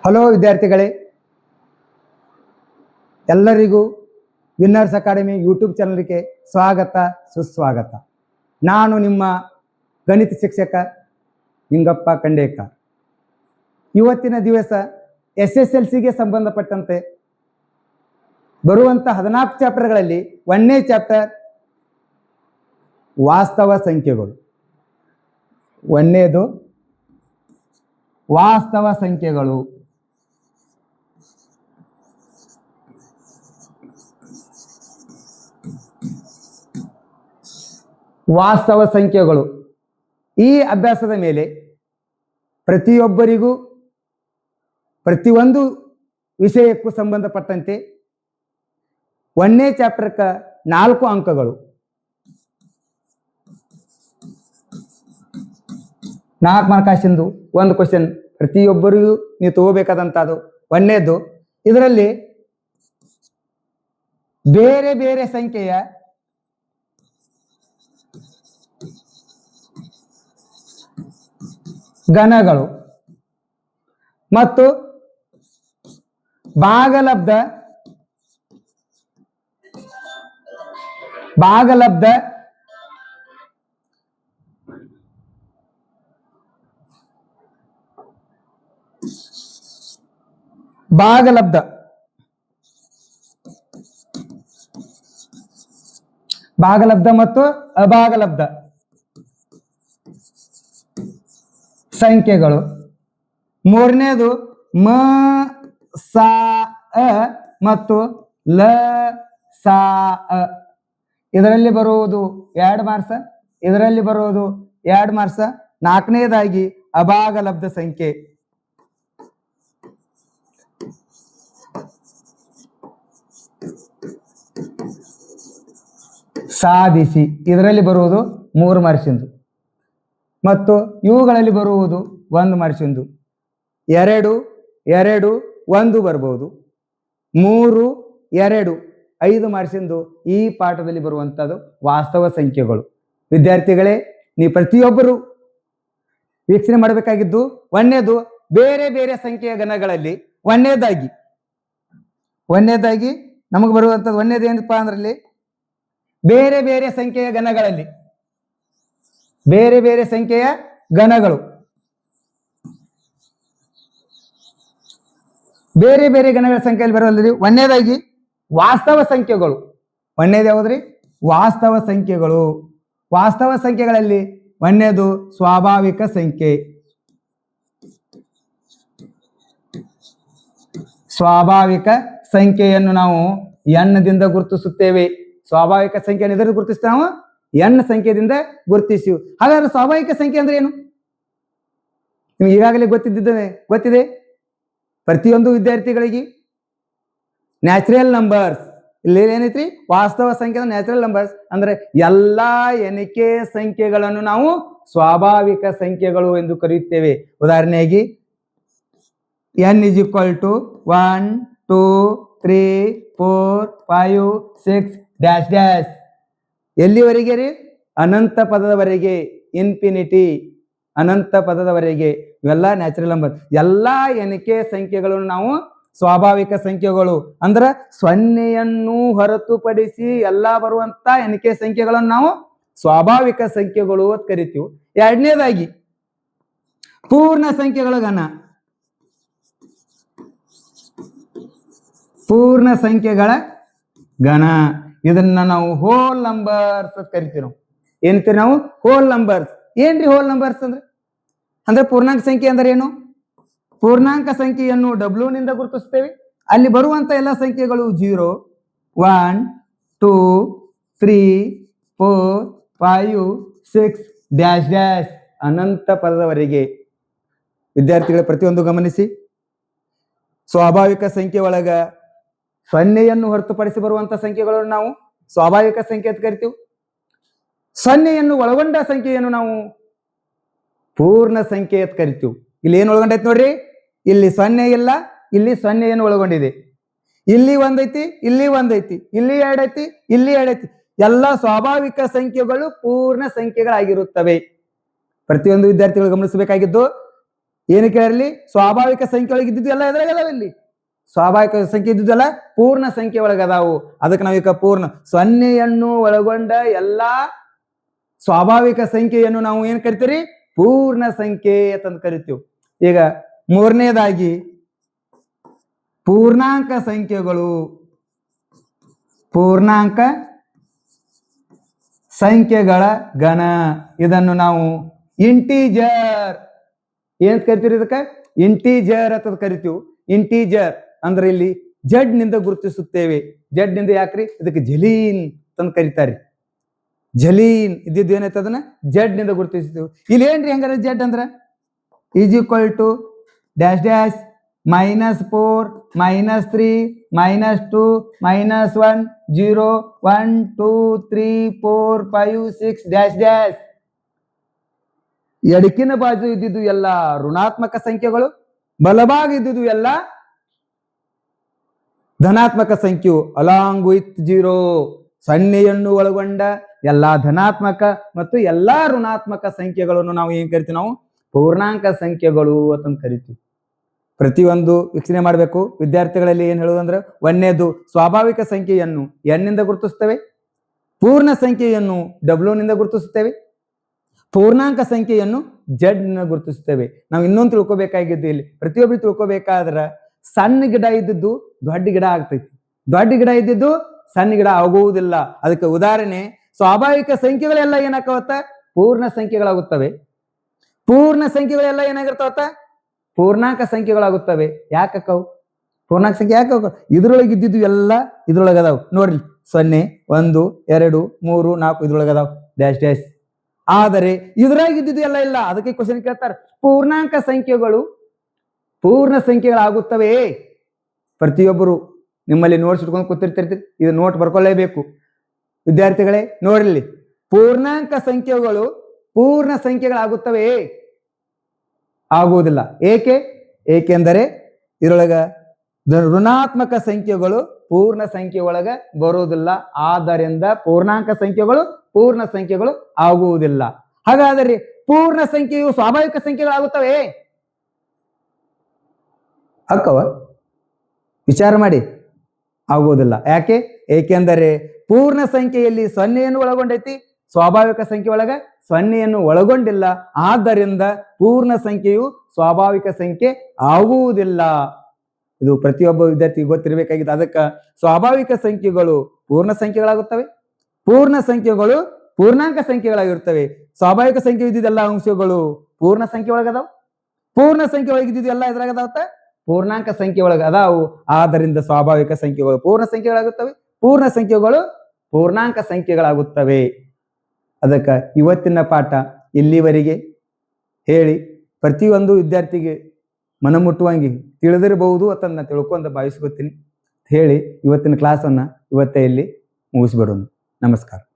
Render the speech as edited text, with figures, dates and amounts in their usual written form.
Hello ವಿದ್ಯಾರ್ಥಿಗಳೇ, ಎಲ್ಲರಿಗೂ winners academy YouTube ಚಾನಲ್ಗೆ ಸ್ವಾಗತ ಸುಸ್ವಾಗತ. ನಾನು ನಿಮ್ಮ ಗಣಿತ ಶಿಕ್ಷಕ ನಿಂಗಪ್ಪ ಖಂಡೇಕರ್. ಇವತ್ತಿನ ದಿವಸ SSLCಗೆ ಸಂಬಂಧಪಟ್ಟಂತೆ ಬರುವಂಥ 14 ಚಾಪ್ಟರ್ಗಳಲ್ಲಿ 1ನೇ ಚಾಪ್ಟರ್ ವಾಸ್ತವ ಸಂಖ್ಯೆಗಳು. 1ನೇದು ವಾಸ್ತವ ಸಂಖ್ಯೆಗಳು. ವಾಸ್ತವ ಸಂಖ್ಯೆಗಳು ಈ ಅಭ್ಯಾಸದ ಮೇಲೆ ಪ್ರತಿಯೊಬ್ಬರಿಗೂ ಪ್ರತಿಯೊಂದು ವಿಷಯಕ್ಕೂ ಸಂಬಂಧಪಟ್ಟಂತೆ 1ನೇ ಚಾಪ್ಟರ್ಕ 4 ಅಂಕಗಳು. 4 ಮಾರ್ಕಾಶಿಂದು ಒಂದು ಕ್ವಶನ್ ಪ್ರತಿಯೊಬ್ಬರಿಗೂ ನೀವು ತಗೋಬೇಕಾದಂಥದ್ದು 1ನೇದು. ಇದರಲ್ಲಿ ಬೇರೆ ಬೇರೆ ಸಂಖ್ಯೆಯ ಘನಗಳು ಮತ್ತು ಭಾಗಲಬ್ಧ ಮತ್ತು ಅಭಾಗಲಬ್ಧ ಸಂಖ್ಯೆಗಳು. 3ನೇದು ಮ ಸ ಅ ಮತ್ತು ಲ ಸ ಅ. ಇದರಲ್ಲಿ ಬರುವುದು 2 ಮಾರ್ಕ್ಸ್, ಇದರಲ್ಲಿ ಬರುವುದು 2 ಮಾರ್ಕ್ಸ್. 4ನೇದಾಗಿ ಅಭಾಗಲಬ್ಧ ಸಂಖ್ಯೆ. ಸಾಧಿಸಿ ಇದರಲ್ಲಿ ಬರುವುದು 3 ಮಾರ್ಕ್ಸಿಂದು ಮತ್ತು ಇವುಗಳಲ್ಲಿ ಬರುವುದು 1 ಮಾರ್ಕ್ಸಿಂದು. 2 2 1 ಬರ್ಬೋದು. 3 2 5 ಮಾರ್ಕ್ಸಿಂದು ಈ ಪಾಠದಲ್ಲಿ ಬರುವಂಥದ್ದು ವಾಸ್ತವ ಸಂಖ್ಯೆಗಳು. ವಿದ್ಯಾರ್ಥಿಗಳೇ, ನೀವು ಪ್ರತಿಯೊಬ್ಬರು ವೀಕ್ಷಣೆ ಮಾಡಬೇಕಾಗಿದ್ದು 1ನೇದು ಬೇರೆ ಬೇರೆ ಸಂಖ್ಯೆಯ ಘನಗಳಲ್ಲಿ 1ನೇದಾಗಿ ನಮಗೆ ಬರುವಂಥದ್ದು 1ನೇದು ಏನಪ್ಪಾ ಅಂದ್ರಲ್ಲಿ ಬೇರೆ ಬೇರೆ ಸಂಖ್ಯೆಯ ಘನಗಳಲ್ಲಿ ಬೇರೆ ಬೇರೆ ಸಂಖ್ಯೆಯ ಘನಗಳು. ಬೇರೆ ಬೇರೆ ಘನಗಳ ಸಂಖ್ಯೆಯಲ್ಲಿ ಬರುವಲ್ಲಿ 1ನೇದಾಗಿ ವಾಸ್ತವ ಸಂಖ್ಯೆಗಳು. 1ನೇದು ಯಾವುದ್ರಿ? ವಾಸ್ತವ ಸಂಖ್ಯೆಗಳು. ವಾಸ್ತವ ಸಂಖ್ಯೆಗಳಲ್ಲಿ 1ನೇದು ಸ್ವಾಭಾವಿಕ ಸಂಖ್ಯೆ. ಸ್ವಾಭಾವಿಕ ಸಂಖ್ಯೆಯನ್ನು ನಾವು ಎಣ್ಣದಿಂದ ಗುರುತಿಸುತ್ತೇವೆ. ಸ್ವಾಭಾವಿಕ ಸಂಖ್ಯೆಯನ್ನು ಇದನ್ನು ಗುರುತಿಸ್ತೇವೆ ನಾವು ಎನ್ ಸಂಖ್ಯೆಯಿಂದ ಗುರುತಿಸಿ. ಹಾಗಾದ್ರೆ ಸ್ವಾಭಾವಿಕ ಸಂಖ್ಯೆ ಅಂದ್ರೆ ಏನು? ನಿಮ್ಗೆ ಈಗಾಗಲೇ ಗೊತ್ತಿದೆ ಪ್ರತಿಯೊಂದು ವಿದ್ಯಾರ್ಥಿಗಳಿಗೆ. ನ್ಯಾಚುರಲ್ ನಂಬರ್ಸ್ ಇಲ್ಲಿ ಏನೈತ್ರಿ? ವಾಸ್ತವ ಸಂಖ್ಯೆ ನ್ಯಾಚುರಲ್ ನಂಬರ್ಸ್ ಅಂದ್ರೆ ಎಲ್ಲಾ ಎಣಿಕೆ ಸಂಖ್ಯೆಗಳನ್ನು ನಾವು ಸ್ವಾಭಾವಿಕ ಸಂಖ್ಯೆಗಳು ಎಂದು ಕರೆಯುತ್ತೇವೆ. ಉದಾಹರಣೆಯಾಗಿ n = 1 2 3 4 5 6 ಡ್ಯಾಶ್ ಡ್ಯಾಶ್. ಎಲ್ಲಿವರೆಗೆ ರೀ? ಅನಂತ ಪದದವರೆಗೆ, ಇನ್ಫಿನಿಟಿ, ಅನಂತ ಪದದವರೆಗೆ. ಇವೆಲ್ಲ ನ್ಯಾಚುರಲ್ ನಂಬರ್. ಎಲ್ಲಾ ಎಣಿಕೆ ಸಂಖ್ಯೆಗಳನ್ನು ನಾವು ಸ್ವಾಭಾವಿಕ ಸಂಖ್ಯೆಗಳು ಅಂದ್ರೆ 0ಯನ್ನು ಹೊರತುಪಡಿಸಿ ಎಲ್ಲಾ ಬರುವಂತ ಎಣಿಕೆ ಸಂಖ್ಯೆಗಳನ್ನು ನಾವು ಸ್ವಾಭಾವಿಕ ಸಂಖ್ಯೆಗಳು ಅಂತ ಕರಿತೀವಿ. 2ನೇದಾಗಿ ಪೂರ್ಣ ಸಂಖ್ಯೆಗಳ ಘನ. ಪೂರ್ಣ ಸಂಖ್ಯೆಗಳ ಘನ ಇದನ್ನ ನಾವು ಹೋಲ್ ನಂಬರ್ಸ್ ಅಂತ ಕರಿತೀವಿ. ನಾವು ಏನಂತೀವಿ? ನಾವು ಹೋಲ್ ನಂಬರ್ಸ್. ಏನ್ರಿ ಹೋಲ್ ನಂಬರ್ಸ್ ಅಂದ್ರೆ ಪೂರ್ಣಾಂಕ ಸಂಖ್ಯೆ ಅಂದ್ರೆ ಏನು? ಪೂರ್ಣಾಂಕ ಸಂಖ್ಯೆಯನ್ನು W ನಿಂದ ಗುರುತಿಸ್ತೇವೆ. ಅಲ್ಲಿ ಬರುವಂತ ಎಲ್ಲ ಸಂಖ್ಯೆಗಳು 0 1 2 3 4 5 6 ಡ್ಯಾಶ್ ಡ್ಯಾಶ್ ಅನಂತ ಪದದವರೆಗೆ. ವಿದ್ಯಾರ್ಥಿಗಳ ಪ್ರತಿಯೊಂದು ಗಮನಿಸಿ. ಸ್ವಾಭಾವಿಕ ಸಂಖ್ಯೆ ಒಳಗ 0ಯನ್ನು ಹೊರತುಪಡಿಸಿ ಬರುವಂತ ಸಂಖ್ಯೆಗಳನ್ನು ನಾವು ಸ್ವಾಭಾವಿಕ ಸಂಖ್ಯೆ ಅಂತ ಕರಿತೀವಿ. 0ಯನ್ನು ಒಳಗೊಂಡ ಸಂಖ್ಯೆಯನ್ನು ನಾವು ಪೂರ್ಣ ಸಂಖ್ಯೆ ಅಂತ ಕರಿತೀವಿ. ಇಲ್ಲಿ ಏನು ಒಳಗೊಂಡೈತಿ ನೋಡ್ರಿ? ಇಲ್ಲಿ 0 ಇಲ್ಲ, ಇಲ್ಲಿ 0ಯನ್ನು ಒಳಗೊಂಡಿದೆ. ಇಲ್ಲಿ 1 ಐತಿ, ಇಲ್ಲಿ 1 ಐತಿ, ಇಲ್ಲಿ 2 ಐತಿ, ಇಲ್ಲಿ 2 ಐತಿ. ಎಲ್ಲ ಸ್ವಾಭಾವಿಕ ಸಂಖ್ಯೆಗಳು ಪೂರ್ಣ ಸಂಖ್ಯೆಗಳಾಗಿರುತ್ತವೆ. ಪ್ರತಿಯೊಂದು ವಿದ್ಯಾರ್ಥಿಗಳು ಗಮನಿಸಬೇಕಾಗಿದ್ದು ಏನು ಕೇಳಿರ್ಲಿ, ಸ್ವಾಭಾವಿಕ ಸಂಖ್ಯೆ ಒಳಗೆ ಇದ್ದಿದ್ದು ಎಲ್ಲ ಎದ್ರಾಗ ಅದಾವ ಇಲ್ಲಿ. ಸ್ವಾಭಾವಿಕ ಸಂಖ್ಯೆ ಇದ್ದಿದ್ದೆಲ್ಲ ಪೂರ್ಣ ಸಂಖ್ಯೆ ಒಳಗೆ ಅದಾವು. ಅದಕ್ಕೆ ನಾವೀಗ ಪೂರ್ಣ ಸೊನ್ನೆಯನ್ನು ಒಳಗೊಂಡ ಎಲ್ಲಾ ಸ್ವಾಭಾವಿಕ ಸಂಖ್ಯೆಯನ್ನು ನಾವು ಏನ್ ಕರಿತೀರಿ? ಪೂರ್ಣ ಸಂಖ್ಯೆ ಅಂತಂದು ಕರಿತೀವಿ. ಈಗ ಮೂರನೇದಾಗಿ ಪೂರ್ಣಾಂಕ ಸಂಖ್ಯೆಗಳು. ಪೂರ್ಣಾಂಕ ಸಂಖ್ಯೆಗಳ ಗಣ, ಇದನ್ನು ನಾವು ಇಂಟೀಜರ್ ಏನ್ ಕರಿತೀರಿ? ಇದಕ್ಕೆ ಇಂಟೀಜರ್ ಅಂತ ಕರಿತೀವಿ. ಇಂಟೀಜರ್ ಅಂದ್ರೆ ಇಲ್ಲಿ ಜಡ್ ನಿಂದ ಗುರುತಿಸುತ್ತೇವೆ. ಜಡ್ ನಿಂದ ಯಾಕ್ರಿ? ಇದಕ್ಕೆ ಜಲೀನ್ ಅಂತ ಕರೀತಾರೆ. ಜಲೀನ್ ಇದ್ದಿದ್ದು ಏನೈತೆ ಅದನ್ನ ಜಡ್ ನಿಂದ ಗುರುತಿಸ್ತೀವಿ. ಇಲ್ಲಿ ಏನ್ರಿ ಹಂಗಾರೆ ಜಡ್ ಅಂದ್ರ is equal to dash dash -4 -3 -2 -1 0 1 2 3 4 5 6 dash dash. ಎಡಕಿನ ಬಾಜು ಇದ್ದಿದ್ದು ಎಲ್ಲ ಋಣಾತ್ಮಕ ಸಂಖ್ಯೆಗಳು, ಬಲಭಾಗ ಇದ್ದಿದ್ದು ಎಲ್ಲ ಧನಾತ್ಮಕ ಸಂಖ್ಯೆಯು ಅಲಾಂಗ್ ವಿತ್ 0. ಸೊನ್ನೆಯನ್ನು ಒಳಗೊಂಡ ಎಲ್ಲಾ ಧನಾತ್ಮಕ ಮತ್ತು ಎಲ್ಲಾ ಋಣಾತ್ಮಕ ಸಂಖ್ಯೆಗಳನ್ನು ನಾವು ಏನ್ ಕರಿತೀವಿ? ನಾವು ಪೂರ್ಣಾಂಕ ಸಂಖ್ಯೆಗಳು ಅಂತ ಕರಿತೀವಿ. ಪ್ರತಿಯೊಂದು ವೀಕ್ಷಣೆ ಮಾಡಬೇಕು. ವಿದ್ಯಾರ್ಥಿಗಳಲ್ಲಿ ಏನ್ ಹೇಳುವುದಂದ್ರೆ, ಒಂದನೇದು ಸ್ವಾಭಾವಿಕ ಸಂಖ್ಯೆಯನ್ನು ಎನ್ ನಿಂದ ಗುರುತಿಸ್ತೇವೆ, ಪೂರ್ಣ ಸಂಖ್ಯೆಯನ್ನು ಡಬ್ಲ್ಯೂ ನಿಂದ ಗುರುತಿಸುತ್ತೇವೆ, ಪೂರ್ಣಾಂಕ ಸಂಖ್ಯೆಯನ್ನು ಜಡ್ ನಿಂದ ಗುರುತಿಸುತ್ತೇವೆ. ನಾವು ಇನ್ನೊಂದು ತಿಳ್ಕೊಬೇಕಾಗಿದ್ದು, ಇಲ್ಲಿ ಪ್ರತಿಯೊಬ್ಬರು ತಿಳ್ಕೊಬೇಕಾದ್ರ ಸಣ್ಣ ಗಿಡ ಇದ್ದಿದ್ದು ದೊಡ್ಡ ಗಿಡ ಆಗ್ತೈತಿ, ದೊಡ್ಡ ಗಿಡ ಇದ್ದಿದ್ದು ಸಣ್ಣ ಗಿಡ ಆಗುವುದಿಲ್ಲ. ಅದಕ್ಕೆ ಉದಾಹರಣೆ, ಸ್ವಾಭಾವಿಕ ಸಂಖ್ಯೆಗಳೆಲ್ಲ ಏನಾಗವತ್ತ? ಪೂರ್ಣ ಸಂಖ್ಯೆಗಳಾಗುತ್ತವೆ. ಪೂರ್ಣ ಸಂಖ್ಯೆಗಳೆಲ್ಲ ಏನಾಗಿರ್ತಾವತ್ತ? ಪೂರ್ಣಾಂಕ ಸಂಖ್ಯೆಗಳಾಗುತ್ತವೆ. ಯಾಕವು ಪೂರ್ಣಾಂಕ ಸಂಖ್ಯೆ? ಯಾಕೆ? ಇದ್ರೊಳಗೆ ಇದ್ದಿದ್ದು ಎಲ್ಲ ಇದ್ರೊಳಗೆ ಅದಾವ ನೋಡ್ರಿ. 0 1 2 3 4 ಇದ್ರೊಳಗೆ ಅದಾವ ಡ್ಯಾಶ್ ಡ್ಯಾಶ್. ಆದರೆ ಇದ್ರಾಗ ಇದ್ದಿದ್ದು ಎಲ್ಲ ಇಲ್ಲ. ಅದಕ್ಕೆ ಕ್ವಶನ್ ಕೇಳ್ತಾರೆ, ಪೂರ್ಣಾಂಕ ಸಂಖ್ಯೆಗಳು ಪೂರ್ಣ ಸಂಖ್ಯೆಗಳಾಗುತ್ತವೆ. ಪ್ರತಿಯೊಬ್ಬರು ನಿಮ್ಮಲ್ಲಿ ನೋಟ್ಸ್ ಇಟ್ಕೊಂಡು ಕೂತಿರ್ತಿರ್ತೀರಿ, ಇದು ನೋಟ್ ಬರ್ಕೊಳ್ಳೇಬೇಕು ವಿದ್ಯಾರ್ಥಿಗಳೇ. ನೋಡ್ರಿ, ಪೂರ್ಣಾಂಕ ಸಂಖ್ಯೆಗಳು ಪೂರ್ಣ ಸಂಖ್ಯೆಗಳಾಗುತ್ತವೆ? ಆಗುವುದಿಲ್ಲ. ಏಕೆ? ಏಕೆಂದರೆ ಇದರೊಳಗ ಋಣಾತ್ಮಕ ಸಂಖ್ಯೆಗಳು ಪೂರ್ಣ ಸಂಖ್ಯೆ ಒಳಗ ಬರುವುದಿಲ್ಲ. ಆದ್ದರಿಂದ ಪೂರ್ಣಾಂಕ ಸಂಖ್ಯೆಗಳು ಪೂರ್ಣ ಸಂಖ್ಯೆಗಳು ಆಗುವುದಿಲ್ಲ. ಹಾಗಾದರೆ ಪೂರ್ಣ ಸಂಖ್ಯೆಯು ಸ್ವಾಭಾವಿಕ ಸಂಖ್ಯೆಗಳಾಗುತ್ತವೆ? ಅಕ್ಕವ ವಿಚಾರ ಮಾಡಿ. ಆಗುವುದಿಲ್ಲ. ಯಾಕೆ? ಏಕೆಂದರೆ ಪೂರ್ಣ ಸಂಖ್ಯೆಯಲ್ಲಿ ಸೊನ್ನೆಯನ್ನು ಒಳಗೊಂಡೈತಿ, ಸ್ವಾಭಾವಿಕ ಸಂಖ್ಯೆ ಒಳಗ ಸೊನ್ನೆಯನ್ನು ಒಳಗೊಂಡಿಲ್ಲ. ಆದ್ದರಿಂದ ಪೂರ್ಣ ಸಂಖ್ಯೆಯು ಸ್ವಾಭಾವಿಕ ಸಂಖ್ಯೆ ಆಗುವುದಿಲ್ಲ. ಇದು ಪ್ರತಿಯೊಬ್ಬ ವಿದ್ಯಾರ್ಥಿಗೆ ಗೊತ್ತಿರಬೇಕಾಗಿದೆ. ಅದಕ್ಕೆ ಸ್ವಾಭಾವಿಕ ಸಂಖ್ಯೆಗಳು ಪೂರ್ಣ ಸಂಖ್ಯೆಗಳಾಗುತ್ತವೆ, ಪೂರ್ಣ ಸಂಖ್ಯೆಗಳು ಪೂರ್ಣಾಂಕ ಸಂಖ್ಯೆಗಳಾಗಿರುತ್ತವೆ. ಸ್ವಾಭಾವಿಕ ಸಂಖ್ಯೆ ಇದ್ದಿದ್ದೆಲ್ಲ ಅಂಶಗಳು ಪೂರ್ಣ ಸಂಖ್ಯೆ ಒಳಗದಾವ, ಪೂರ್ಣ ಸಂಖ್ಯೆ ಒಳಗಿದ್ದಿದ್ದು ಎಲ್ಲ ಎದುರಾಗದಾವತ್ತ ಪೂರ್ಣಾಂಕ ಸಂಖ್ಯೆ ಒಳಗೆ ಅದಾವು. ಆದ್ದರಿಂದ ಸ್ವಾಭಾವಿಕ ಸಂಖ್ಯೆಗಳು ಪೂರ್ಣ ಸಂಖ್ಯೆಗಳಾಗುತ್ತವೆ, ಪೂರ್ಣ ಸಂಖ್ಯೆಗಳು ಪೂರ್ಣಾಂಕ ಸಂಖ್ಯೆಗಳಾಗುತ್ತವೆ. ಅದಕ್ಕೆ ಇವತ್ತಿನ ಪಾಠ ಇಲ್ಲಿವರೆಗೆ ಹೇಳಿ ಪ್ರತಿಯೊಂದು ವಿದ್ಯಾರ್ಥಿಗೆ ಮನಮುಟ್ಟುವಂಗೆ ತಿಳಿದಿರಬಹುದು ಅಂತ ನಾನು ತಿಳ್ಕೊಂಡು ಭಾವಿಸ್ಕೊತೀನಿ ಹೇಳಿ ಇವತ್ತಿನ ಕ್ಲಾಸನ್ನು ಇವತ್ತೇ ಇಲ್ಲಿ ಮುಗಿಸ್ಬಿಡೋಣ. ನಮಸ್ಕಾರ.